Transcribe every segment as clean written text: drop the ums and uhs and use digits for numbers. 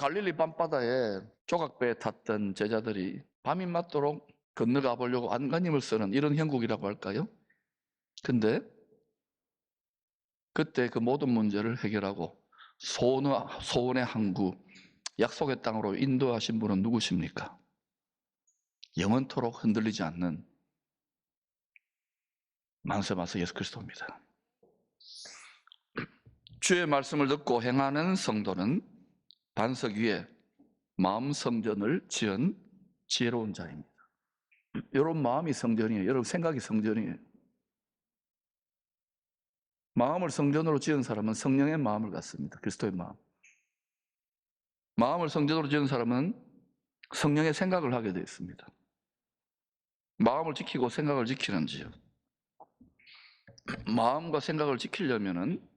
갈릴리 밤바다에 조각배에 탔던 제자들이 밤이 맞도록 건너가 보려고 안간힘을 쓰는 이런 형국이라고 할까요? 근데 그때 그 모든 문제를 해결하고 소원의 항구, 약속의 땅으로 인도하신 분은 누구십니까? 영원토록 흔들리지 않는 만세만세 예수 그리스도입니다. 주의 말씀을 듣고 행하는 성도는 반석 위에 마음 성전을 지은 지혜로운 자입니다. 여러분 마음이 성전이에요. 여러분 생각이 성전이에요. 마음을 성전으로 지은 사람은 성령의 마음을 갖습니다. 그리스도의 마음. 마음을 성전으로 지은 사람은 성령의 생각을 하게 되어 있습니다. 마음을 지키고 생각을 지키는지요. 마음과 생각을 지키려면은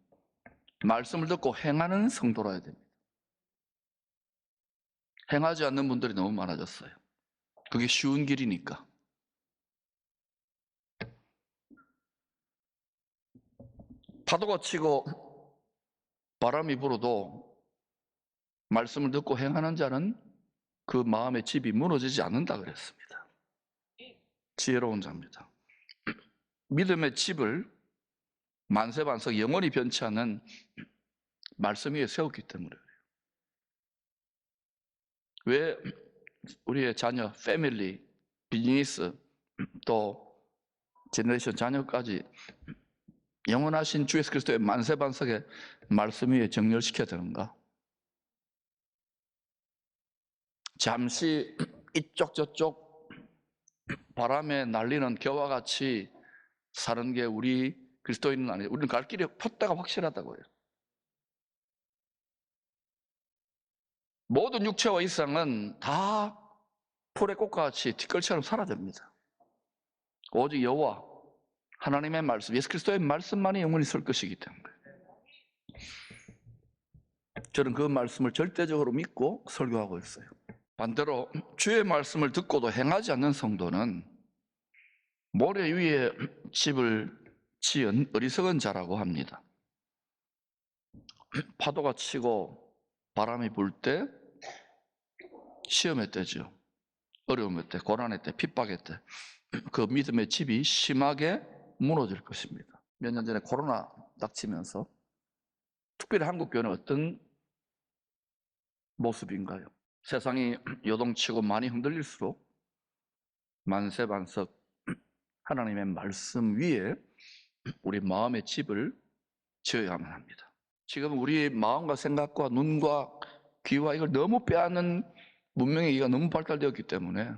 말씀을 듣고 행하는 성도라야 됩니다. 행하지 않는 분들이 너무 많아졌어요. 그게 쉬운 길이니까. 파도가 치고 바람이 불어도 말씀을 듣고 행하는 자는 그 마음의 집이 무너지지 않는다 그랬습니다. 지혜로운 자입니다. 믿음의 집을 만세반석 영원히 변치 않는 말씀 위에 세웠기 때문에 왜 우리의 자녀, 패밀리, 비즈니스 또 제너레이션 자녀까지 영원하신 주 예수 그리스도의 만세반석의 말씀 위에 정렬시켜야 되는가? 잠시 이쪽 저쪽 바람에 날리는 겨와 같이 사는 게 우리 그리스도인은 아니에요. 우리는 갈 길이 푯다가 확실하다고요. 모든 육체와 일상은 다 풀의 꽃과 같이 뒷걸처럼 사라집니다. 오직 여호와 하나님의 말씀, 예수 그리스도의 말씀만이 영원히 설 것이기 때문에 저는 그 말씀을 절대적으로 믿고 설교하고 있어요. 반대로 주의 말씀을 듣고도 행하지 않는 성도는 모래 위에 집을 지은 어리석은 자라고 합니다. 파도가 치고 바람이 불 때, 시험의 때죠. 어려움의 때, 고난의 때, 핍박의 때, 그 믿음의 집이 심하게 무너질 것입니다. 몇 년 전에 코로나 닥치면서 특별히 한국교회는 어떤 모습인가요? 세상이 요동치고 많이 흔들릴수록 만세반석 하나님의 말씀 위에 우리 마음의 집을 지어야만 합니다. 지금 우리 마음과 생각과 눈과 귀와 이걸 너무 빼앗는 문명의 기가 너무 발달되었기 때문에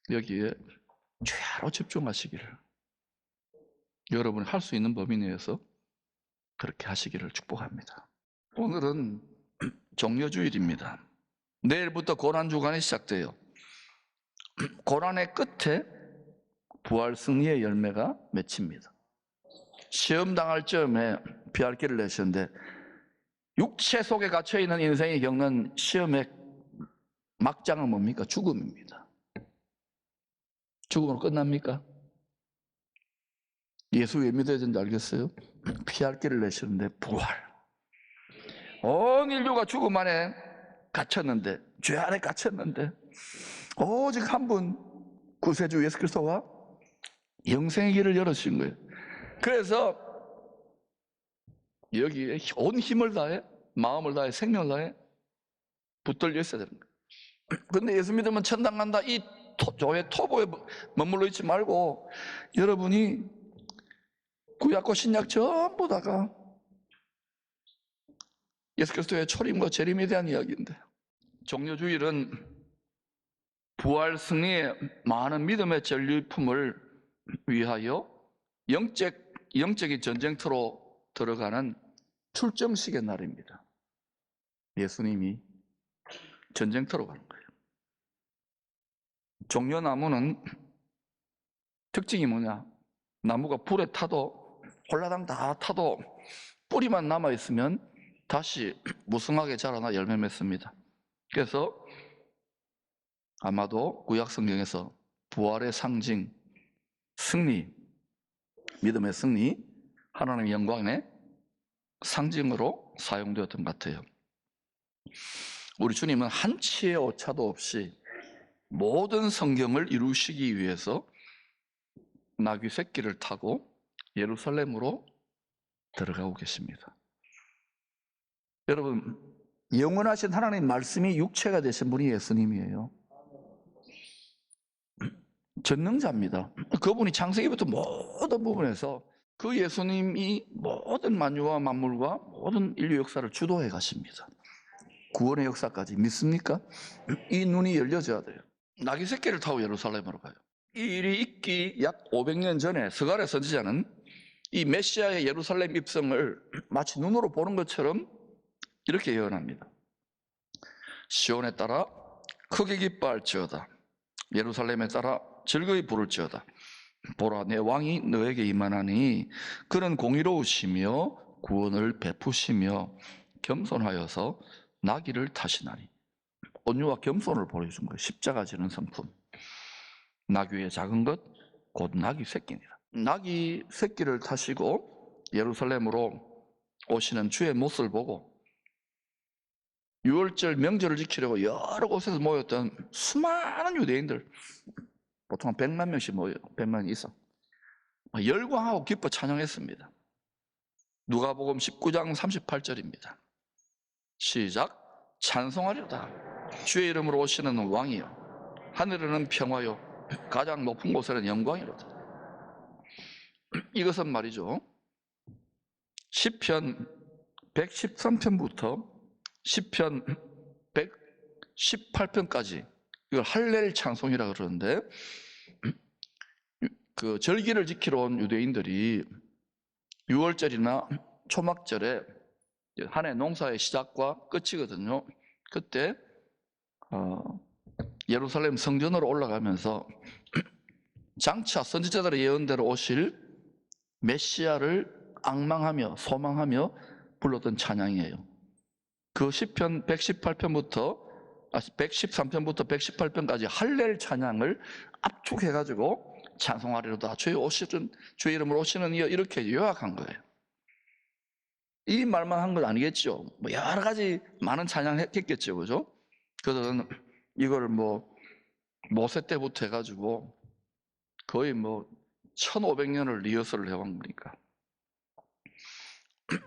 여기에 최하로 집중하시기를 여러분이 할 수 있는 범위 내에서 그렇게 하시기를 축복합니다. 오늘은 종려주일입니다. 내일부터 고난주간이 시작돼요. 고난의 끝에 부활 승리의 열매가 맺힙니다. 시험 당할 즈음에 피할 길을 내셨는데 육체 속에 갇혀있는 인생이 겪는 시험의 막장은 뭡니까? 죽음입니다. 죽음으로 끝납니까? 예수 왜 믿어야 되는지 알겠어요? 피할 길을 내셨는데 부활. 온 인류가 죽음 안에 갇혔는데, 죄 안에 갇혔는데 오직 한 분 구세주 예수 그리스도가 영생의 길을 열어주신 거예요. 그래서 여기에 온 힘을 다해, 마음을 다해, 생명을 다해 붙들려 있어야 되는 거예요. 그런데 예수 믿으면 천당 간다, 이 교회 토보에 머물러 있지 말고 여러분이 구약과 신약 전부 다가 예수 그리스도의 초림과 재림에 대한 이야기인데, 종려주일은 부활 승리의 많은 믿음의 전리품을 위하여 영적인 전쟁터로 들어가는 출정식의 날입니다. 예수님이 전쟁터로 가는 거예요. 종려나무는 특징이 뭐냐? 나무가 불에 타도 홀라당 다 타도 뿌리만 남아있으면 다시 무성하게 자라나 열매 맺습니다. 그래서 아마도 구약 성경에서 부활의 상징, 승리, 믿음의 승리, 하나님의 영광의 상징으로 사용되었던 것 같아요. 우리 주님은 한치의 오차도 없이 모든 성경을 이루시기 위해서 나귀 새끼를 타고 예루살렘으로 들어가고 계십니다. 여러분, 영원하신 하나님 말씀이 육체가 되신 분이 예수님이에요. 전능자입니다. 그분이 창세기부터 모든 부분에서 그 예수님이 모든 만유와 만물과 모든 인류 역사를 주도해 가십니다. 구원의 역사까지 믿습니까? 이 눈이 열려져야 돼요. 나귀 새끼를 타고 예루살렘으로 가요. 이 일이 있기 약 500년 전에 스가랴 선지자는 이 메시아의 예루살렘 입성을 마치 눈으로 보는 것처럼 이렇게 예언합니다. 시온에 따라 크게 기뻐할지어다. 예루살렘에 따라 즐거이 부를지어다. 보라, 내 왕이 너에게 임하나니 그는 공의로우시며 구원을 베푸시며 겸손하여서 나귀를 타시나니. 온유와 겸손을 보여준 거예요. 십자가 지는 성품. 나귀의 작은 것, 곧 나귀 새끼니라. 나귀 새끼를 타시고 예루살렘으로 오시는 주의 모습을 보고 유월절 명절을 지키려고 여러 곳에서 모였던 수많은 유대인들, 보통 한 100만 명씩 모여요. 100만 이상. 열광하고 기뻐 찬양했습니다. 누가복음 19장 38절입니다. 시작. 찬송하리로다. 주의 이름으로 오시는 왕이여. 하늘에는 평화요 가장 높은 곳에는 영광이로다. 이것은 말이죠, 시편 113편부터 시편 118편까지 이걸 할렐 찬송이라 그러는데, 그 절기를 지키러 온 유대인들이 유월절이나 초막절에 한 해 농사의 시작과 끝이거든요. 그때 예루살렘 성전으로 올라가면서 장차 선지자들의 예언대로 오실 메시아를 앙망하며 소망하며 불렀던 찬양이에요. 그 시편 113편부터 118편까지 할렐 찬양을 압축해가지고 찬송하리로다. 주의 이름으로 오시는 이여, 이렇게 요약한 거예요. 이 말만 한 건 아니겠죠. 뭐 여러 가지 많은 찬양 했겠죠, 그죠? 그들은 이걸 모세 때부터 해가지고 거의 1500년을 리허설을 해온 거니까.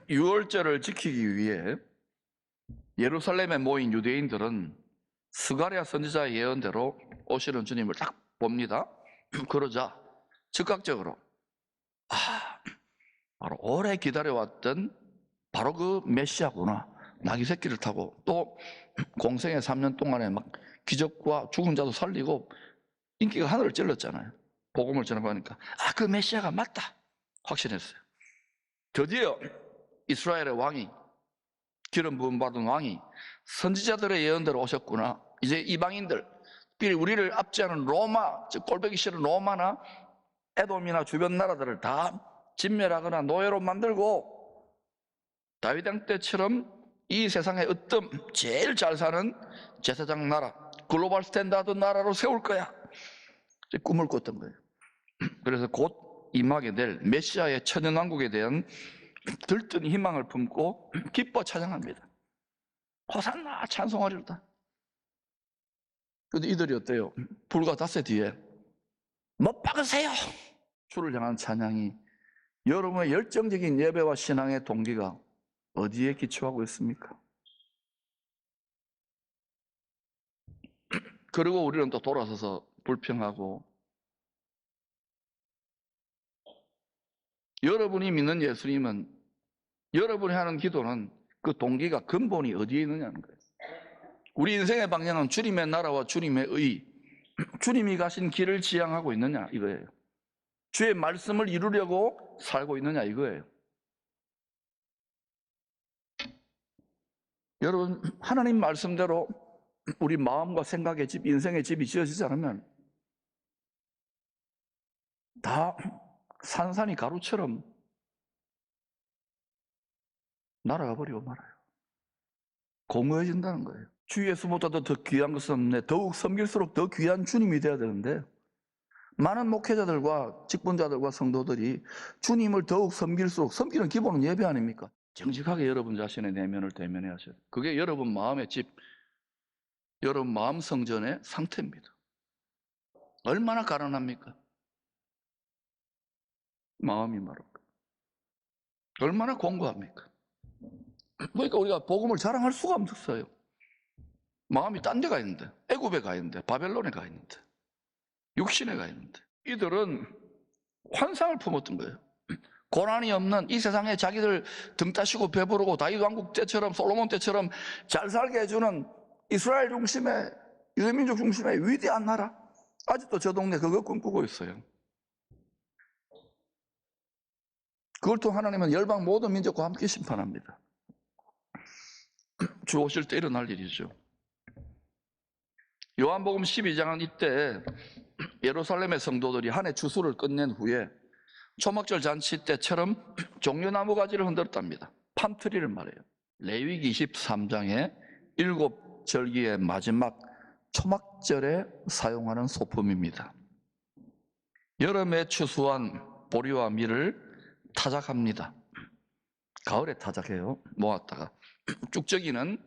유월절을 지키기 위해 예루살렘에 모인 유대인들은 스가랴 선지자의 예언대로 오시는 주님을 딱 봅니다. 그러자 즉각적으로 바로 오래 기다려왔던 바로 그 메시아구나. 나귀 새끼를 타고 또 공생의 3년 동안에 막 기적과 죽은 자도 살리고 인기가 하늘을 찔렀잖아요. 복음을 전하니까 그 메시아가 맞다 확신했어요. 드디어 이스라엘의 왕이, 기름 부음 받은 왕이 선지자들의 예언대로 오셨구나. 이제 이방인들, 우리를 압제하는 로마, 즉 꼴보기 싫은 로마나 에돔이나 주변 나라들을 다 진멸하거나 노예로 만들고 다윗 왕 때처럼 이 세상에 으뜸 제일 잘 사는 제사장 나라, 글로벌 스탠다드 나라로 세울 거야. 꿈을 꿨던 거예요. 그래서 곧 임하게 될 메시아의 천연왕국에 대한 들뜬 희망을 품고 기뻐 찬양합니다. 호산나 찬송하리로다. 근데 이들이 어때요? 불과 닷새 뒤에 못 박으세요! 주를 향한 찬양이, 여러분의 열정적인 예배와 신앙의 동기가 어디에 기초하고 있습니까? 그리고 우리는 또 돌아서서 불평하고, 여러분이 믿는 예수님은, 여러분이 하는 기도는 그 동기가 근본이 어디에 있느냐는 거예요. 우리 인생의 방향은 주님의 나라와 주님의 의, 주님이 가신 길을 지향하고 있느냐 이거예요. 주의 말씀을 이루려고 살고 있느냐 이거예요. 여러분, 하나님 말씀대로 우리 마음과 생각의 집, 인생의 집이 지어지지 않으면 다 산산이 가루처럼 날아가 버리고 말아요. 공허해진다는 거예요. 주 예수보다도 더 귀한 것은 없네. 더욱 섬길수록 더 귀한 주님이 되어야 되는데, 많은 목회자들과 직분자들과 성도들이 주님을 더욱 섬길수록, 섬기는 기본은 예배 아닙니까? 정직하게 여러분 자신의 내면을 대면해야 하셔야 돼요. 그게 여러분 마음의 집, 여러분 마음 성전의 상태입니다. 얼마나 가난합니까? 마음이 마르고. 얼마나 공고합니까? 그러니까 우리가 복음을 자랑할 수가 없어요. 마음이 딴 데 가 있는데, 애굽에 가 있는데, 바벨론에 가 있는데, 육신에 가 있는데. 이들은 환상을 품었던 거예요. 고난이 없는 이 세상에 자기들 등 따시고 배부르고 다윗 왕국 때처럼 솔로몬 때처럼 잘 살게 해주는 이스라엘 중심의 유대민족 중심의 위대한 나라. 아직도 저 동네 그거 꿈꾸고 있어요. 그걸 또 하나님은 열방 모든 민족과 함께 심판합니다. 주 오실 때 일어날 일이죠. 요한복음 12장은 이때 예루살렘의 성도들이 한 해 추수를 끝낸 후에 초막절 잔치 때처럼 종려나무 가지를 흔들었답니다. 팜트리를 말해요. 레위기 23장의 7절기의 마지막 초막절에 사용하는 소품입니다. 여름에 추수한 보리와 밀을 타작합니다. 가을에 타작해요. 모았다가 쭉저기는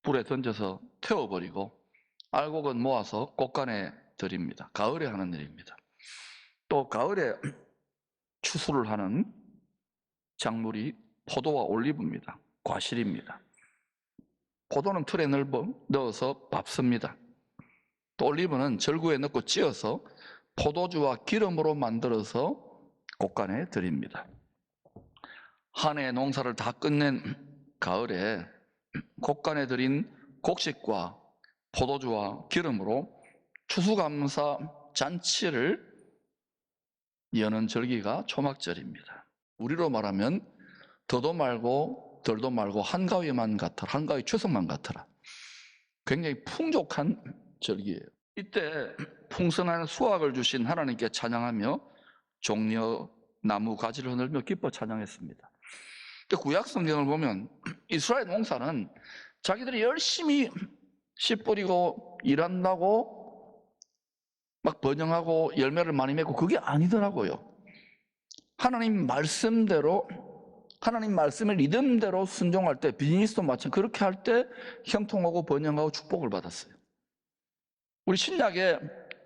불에 던져서 태워버리고 알곡은 모아서 곳간에 드립니다. 가을에 하는 일입니다. 또 가을에 추수를 하는 작물이 포도와 올리브입니다. 과실입니다. 포도는 틀에 넣어서 밟습니다. 또 올리브는 절구에 넣고 찧어서 포도주와 기름으로 만들어서 곳간에 드립니다. 한 해 농사를 다 끝낸 가을에 곳간에 드린 곡식과 포도주와 기름으로 추수감사 잔치를 여는 절기가 초막절입니다. 우리로 말하면 더도 말고 덜도 말고 한가위만 같아라. 한가위 추석만 같아라. 굉장히 풍족한 절기예요. 이때 풍성한 수확을 주신 하나님께 찬양하며 종려 나무 가지를 흔들며 기뻐 찬양했습니다. 구약 성경을 보면 이스라엘 농사는 자기들이 열심히 씨 뿌리고 일한다고 막 번영하고 열매를 많이 맺고 그게 아니더라고요. 하나님 말씀대로, 하나님 말씀의 리듬대로 순종할 때, 비즈니스도 마찬가지 그렇게 할 때 형통하고 번영하고 축복을 받았어요. 우리 신약에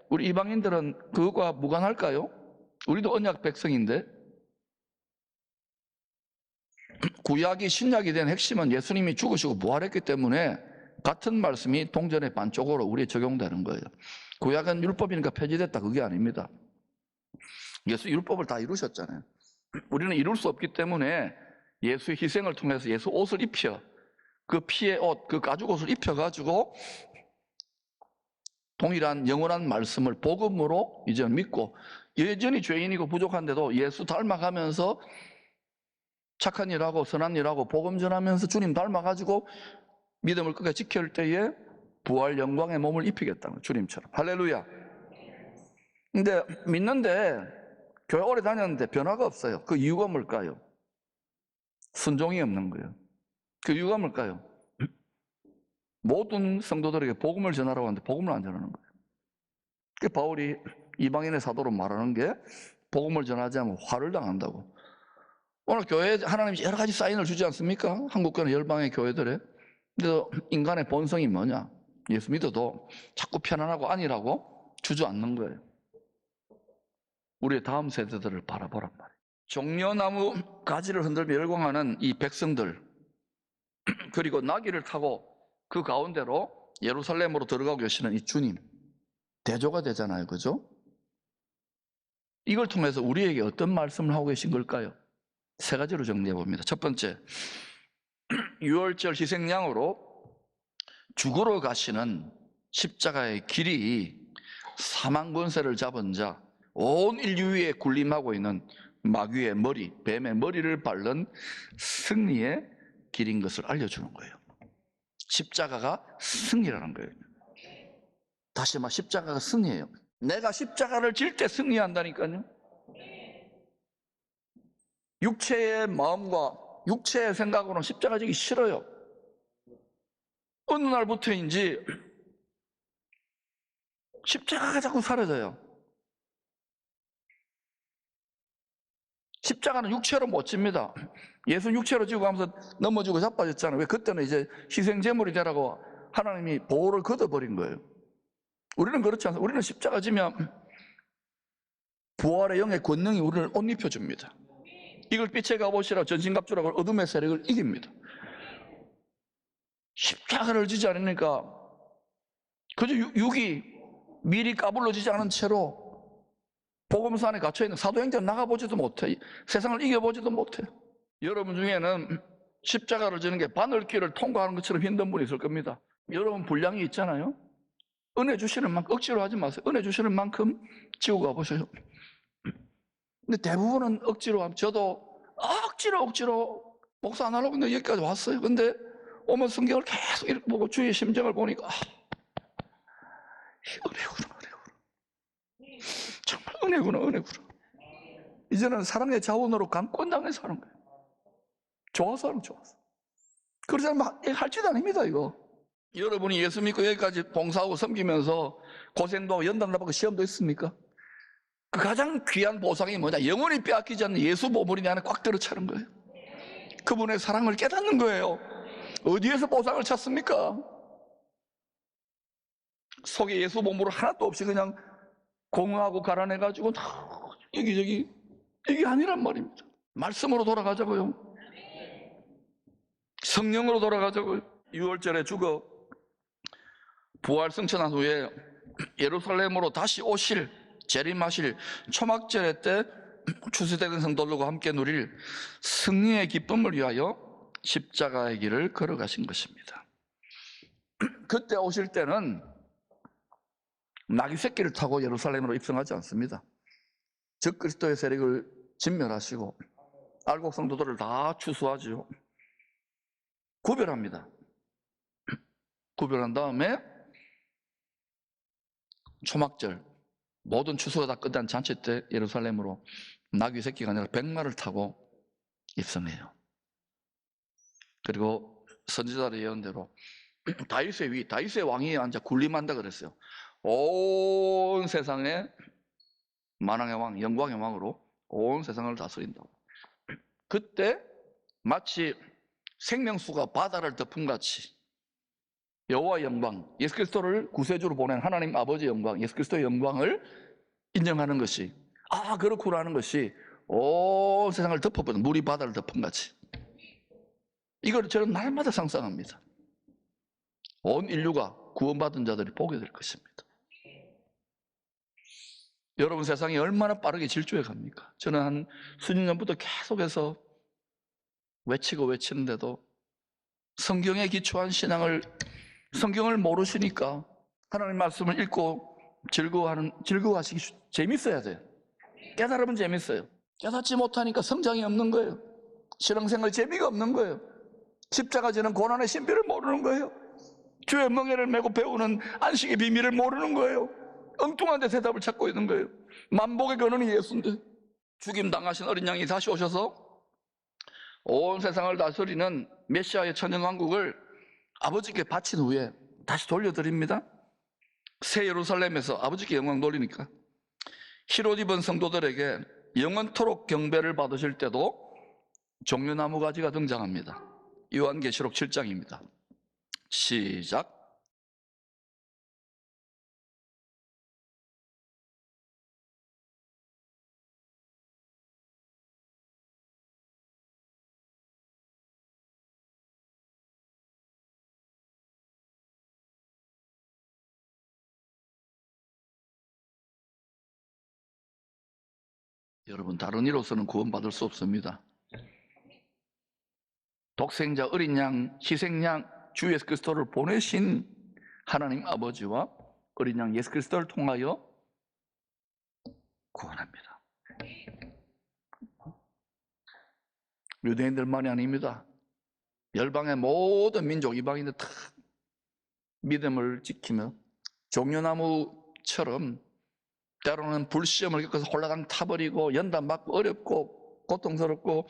우리 이방인들은 그것과 무관할까요? 우리도 언약 백성인데. 구약이 신약이 된 핵심은 예수님이 죽으시고 부활했기 때문에 같은 말씀이 동전의 반쪽으로 우리에 적용되는 거예요. 구약은 율법이니까 폐지됐다, 그게 아닙니다. 예수 율법을 다 이루셨잖아요. 우리는 이룰 수 없기 때문에 예수의 희생을 통해서 예수 옷을 입혀, 그 피의 옷, 그 가죽 옷을 입혀가지고 동일한 영원한 말씀을 복음으로 이제 믿고, 여전히 죄인이고 부족한데도 예수 닮아가면서 착한 일하고 선한 일하고 복음 전하면서 주님 닮아가지고 믿음을 끝까지 지킬 때에 부활 영광의 몸을 입히겠다는 거예요. 주님처럼. 할렐루야. 근데 믿는데 교회 오래 다녔는데 변화가 없어요. 그 이유가 뭘까요? 순종이 없는 거예요. 그 이유가 뭘까요? 모든 성도들에게 복음을 전하라고 하는데 복음을 안 전하는 거예요. 그 바울이 이방인의 사도로 말하는 게 복음을 전하지 않으면 화를 당한다고. 오늘 교회에 하나님이 여러 가지 사인을 주지 않습니까? 한국교회는 열방의 교회들에. 근데 인간의 본성이 뭐냐? 예수 믿어도 자꾸 편안하고 아니라고 주저앉는 거예요. 우리의 다음 세대들을 바라보란 말이에요. 종려나무 가지를 흔들며 열광하는 이 백성들, 그리고 나귀를 타고 그 가운데로 예루살렘으로 들어가고 계시는 이 주님, 대조가 되잖아요. 그죠? 이걸 통해서 우리에게 어떤 말씀을 하고 계신 걸까요? 세 가지로 정리해 봅니다. 첫 번째, 유월절 희생양으로 죽으러 가시는 십자가의 길이 사망 권세를 잡은 자, 온 인류 위에 군림하고 있는 마귀의 머리, 뱀의 머리를 밟는 승리의 길인 것을 알려주는 거예요. 십자가가 승리라는 거예요. 다시 말해 십자가가 승리예요. 내가 십자가를 질 때 승리한다니까요. 육체의 마음과 육체의 생각으로는 십자가 지기 싫어요. 어느 날부터인지 십자가가 자꾸 사라져요. 십자가는 육체로 못 집니다. 예수 육체로 지고 가면서 넘어지고 자빠졌잖아요. 왜? 그때는 이제 희생제물이 되라고 하나님이 보호를 걷어버린 거예요. 우리는 그렇지 않습니다. 우리는 십자가 지면 부활의 영의 권능이 우리를 옷 입혀줍니다. 이걸 빛에 가보시라 전신갑주라고 어둠의 세력을 이깁니다. 십자가를 지지 않으니까 그저 육이 미리 까불러지지 않은 채로 복음서 안에 갇혀있는 사도행전 나가보지도 못해. 세상을 이겨보지도 못해. 여러분 중에는 십자가를 지는 게 바늘길을 통과하는 것처럼 힘든 분이 있을 겁니다. 여러분 분량이 있잖아요. 은혜 주시는 만큼 억지로 하지 마세요. 은혜 주시는 만큼 지고 가보세요. 근데 대부분은 억지로 하면, 저도 억지로 목사 안 하려고 근데 여기까지 왔어요. 근데 오면 성경을 계속 이렇게 보고 주의 심정을 보니까 은혜구나. 정말 은혜구나. 이제는 사랑의 자원으로 강권당해서 하는 거예요. 좋아서 하는 거예요. 그러지 않으면 할지도 아닙니다, 이거. 여러분이 예수 믿고 여기까지 봉사하고 섬기면서 고생도 하고 연단도 받고 시험도 했습니까? 그 가장 귀한 보상이 뭐냐? 영원히 빼앗기지 않는 예수 보물이 내 안에 꽉 들어차는 거예요. 그분의 사랑을 깨닫는 거예요. 어디에서 보상을 찾습니까? 속에 예수 보물을 하나도 없이 그냥 공허하고 가라내가지고 여기저기, 이게 아니란 말입니다. 말씀으로 돌아가자고요. 성령으로 돌아가자고요. 6월절에 죽어 부활 승천한 후에 예루살렘으로 다시 오실, 재림하실 초막절의 때 추수되는 성도들과 함께 누릴 승리의 기쁨을 위하여 십자가의 길을 걸어가신 것입니다. 그때 오실 때는 나귀 새끼를 타고 예루살렘으로 입성하지 않습니다. 적그리스도의 세력을 진멸하시고 알곡 성도들을 다 추수하죠. 구별합니다. 구별한 다음에 초막절 모든 추수가 다 끝난 잔치 때 예루살렘으로 나귀 새끼가 아니라 백마를 타고 입성해요. 그리고 선지자의 예언대로 다윗의 왕위에 앉아 군림한다 그랬어요. 온 세상에 만왕의 왕, 영광의 왕으로 온 세상을 다스린다고. 그때 마치 생명수가 바다를 덮은 같이 여호와의 영광, 예수 그리스도를 구세주로 보낸 하나님 아버지의 영광, 예수 그리스도의 영광을 인정하는 것이, 그렇구나 하는 것이 온 세상을 덮어버린, 물이 바다를 덮은 같이. 이걸 저는 날마다 상상합니다. 온 인류가 구원받은 자들이 보게 될 것입니다. 여러분, 세상이 얼마나 빠르게 질주해 갑니까? 저는 한 수년 전부터 계속해서 외치는데도 성경에 기초한 성경을 모르시니까 하나님 말씀을 읽고 즐거워하시기 재밌어야 돼요. 깨달으면 재밌어요. 깨닫지 못하니까 성장이 없는 거예요. 신앙생활 재미가 없는 거예요. 십자가 지는 고난의 신비를 모르는 거예요. 주의 멍에를 메고 배우는 안식의 비밀을 모르는 거예요. 엉뚱한 데 대답을 찾고 있는 거예요. 만복의 근원이 예수인데, 죽임 당하신 어린 양이 다시 오셔서 온 세상을 다스리는 메시아의 천연왕국을 아버지께 바친 후에 다시 돌려드립니다. 새 예루살렘에서 아버지께 영광 돌리니까 흰옷 입은 성도들에게 영원토록 경배를 받으실 때도 종려나무 가지가 등장합니다. 요한계시록 7장입니다. 시작. 여러분, 다른 이로서는 구원받을 수 없습니다. 독생자 어린 양, 희생양 주 예수 그리스도를 보내신 하나님 아버지와 어린 양 예수 그리스도를 통하여 구원합니다. 유대인들만이 아닙니다. 열방의 모든 민족, 이방인들 다 믿음을 지키며 종려나무처럼 때로는 불시험을 겪어서 홀라당 타버리고 연단받고 어렵고 고통스럽고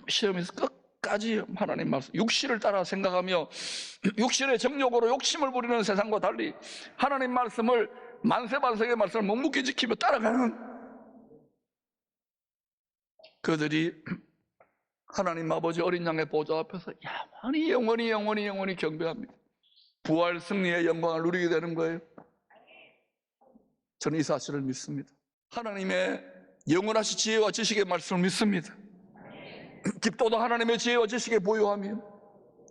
시험에서 끝까지 하나님 말씀, 육신을 따라 생각하며 육신의 정욕으로 욕심을 부리는 세상과 달리 하나님 말씀을, 만세반세의 말씀을 묵묵히 지키며 따라가는 그들이 하나님 아버지 어린 양의 보좌 앞에서 영원히 경배합니다. 부활 승리의 영광을 누리게 되는 거예요. 저는 이 사실을 믿습니다. 하나님의 영원하신 지혜와 지식의 말씀을 믿습니다. 깊도다 하나님의 지혜와 지식에 보유하며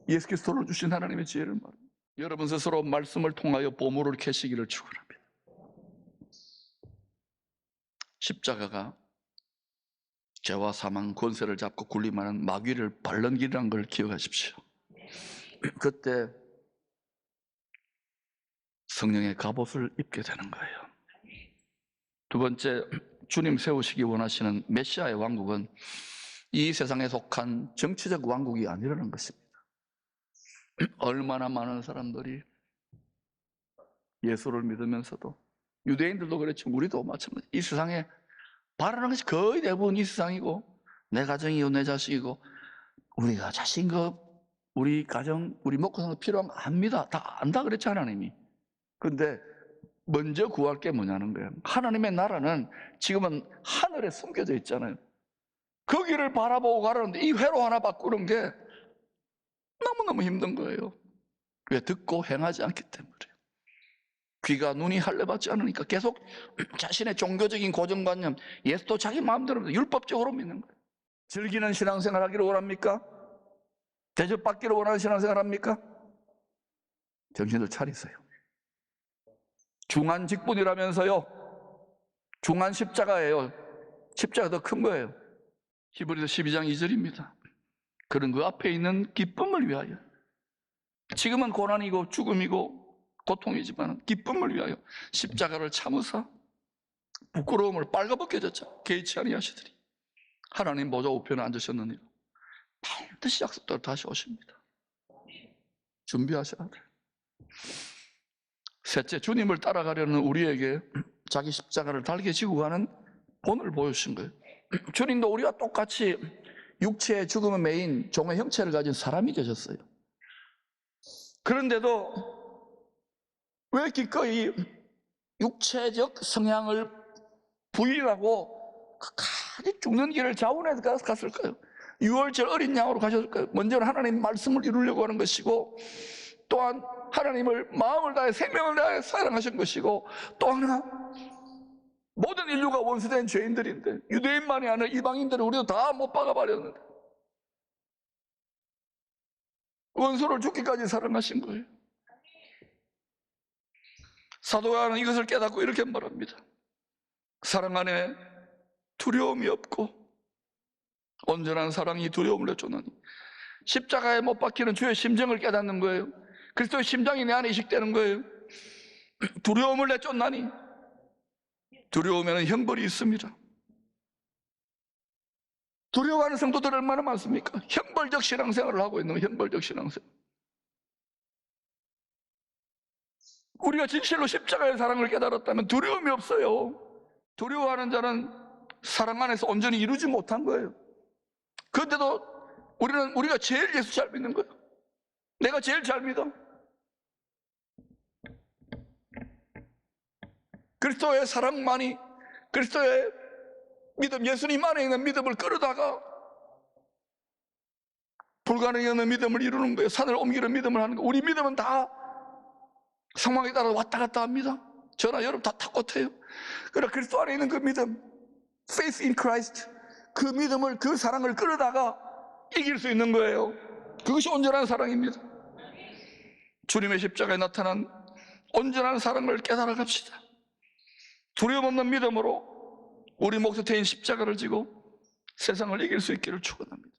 예수 그리스도를 주신 하나님의 지혜를 말합니다. 여러분 스스로 말씀을 통하여 보물을 캐시기를 축원합니다. 십자가가 죄와 사망 권세를 잡고 군림하는 마귀를 밟는 길이라는 걸 기억하십시오. 그때 성령의 갑옷을 입게 되는 거예요. 두 번째, 주님 세우시기 원하시는 메시아의 왕국은 이 세상에 속한 정치적 왕국이 아니라는 것입니다. 얼마나 많은 사람들이 예수를 믿으면서도, 유대인들도 그렇죠. 우리도 마찬가지. 이 세상에 바라는 것이 거의 대부분 이 세상이고, 내 가정이고 내 자식이고, 우리가 자신과 우리 가정, 우리 먹고 사는 거 필요한 거 압니다. 다 안다 그랬죠, 하나님이. 그런데 먼저 구할 게 뭐냐는 거예요. 하나님의 나라는 지금은 하늘에 숨겨져 있잖아요. 거기를 바라보고 가라는데 이 회로 하나 바꾸는 게 너무너무 힘든 거예요. 왜? 듣고 행하지 않기 때문에. 귀가 눈이 할례받지 않으니까 계속 자신의 종교적인 고정관념, 예수도 자기 마음대로 율법적으로 믿는 거예요. 즐기는 신앙생활 하기를 원합니까? 대접받기를 원하는 신앙생활 합니까? 정신을 차리세요. 중한 직분이라면서요. 중한 십자가예요. 십자가 더 큰 거예요. 히브리서 12장 2절입니다. 그런 그 앞에 있는 기쁨을 위하여. 지금은 고난이고 죽음이고 고통이지만 기쁨을 위하여 십자가를 참으사 부끄러움을 빨가벗겨졌죠. 개의치 아니하시더니 하나님 보좌 우편에 앉으셨느니라. 반드시 약속대로 다시 오십니다. 준비하셔야 돼요. 셋째, 주님을 따라가려는 우리에게 자기 십자가를 달게 지고 가는 본을 보여주신 거예요. 주님도 우리와 똑같이 육체의 죽음의 메인 종의 형체를 가진 사람이 되셨어요. 그런데도 왜 기꺼이 육체적 성향을 부인하고 끝까지 죽는 길을 자원해서 갔을까요? 6월절 어린 양으로 가셨을까요? 먼저는 하나님 말씀을 이루려고 하는 것이고, 또한 하나님을 마음을 다해 생명을 다해 사랑하신 것이고, 또 하나 모든 인류가 원수된 죄인들인데 유대인만이 아니라 이방인들을 우리도 다 못 박아버렸는데 원수를 죽기까지 사랑하신 거예요. 사도 요한은 이것을 깨닫고 이렇게 말합니다. 사랑 안에 두려움이 없고 온전한 사랑이 두려움을 내쫓나니. 십자가에 못 박히는 주의 심정을 깨닫는 거예요. 그리스도의 심장이 내 안에 이식되는 거예요. 두려움을 내쫓나니. 두려움에는 형벌이 있습니다. 두려워하는 성도들 얼마나 많습니까? 형벌적 신앙생활을 하고 있는 거예요. 형벌적 신앙생활. 우리가 진실로 십자가의 사랑을 깨달았다면 두려움이 없어요. 두려워하는 자는 사랑 안에서 온전히 이루지 못한 거예요. 그런데도 우리가 제일 예수 잘 믿는 거예요. 내가 제일 잘 믿어. 그리스도의 사랑만이, 그리스도의 믿음, 예수님 안에 있는 믿음을 끌어다가 불가능한 믿음을 이루는 거예요. 산을 옮기는 믿음을 하는 거예요. 우리 믿음은 다 상황에 따라 왔다 갔다 합니다. 저나 여러분 다 똑같아요. 그러나 그리스도 안에 있는 그 믿음, faith in Christ, 그 믿음을, 그 사랑을 끌어다가 이길 수 있는 거예요. 그것이 온전한 사랑입니다. 주님의 십자가에 나타난 온전한 사랑을 깨달아 갑시다. 두려움 없는 믿음으로 우리 목에 대인 십자가를 지고 세상을 이길 수 있기를 축원합니다.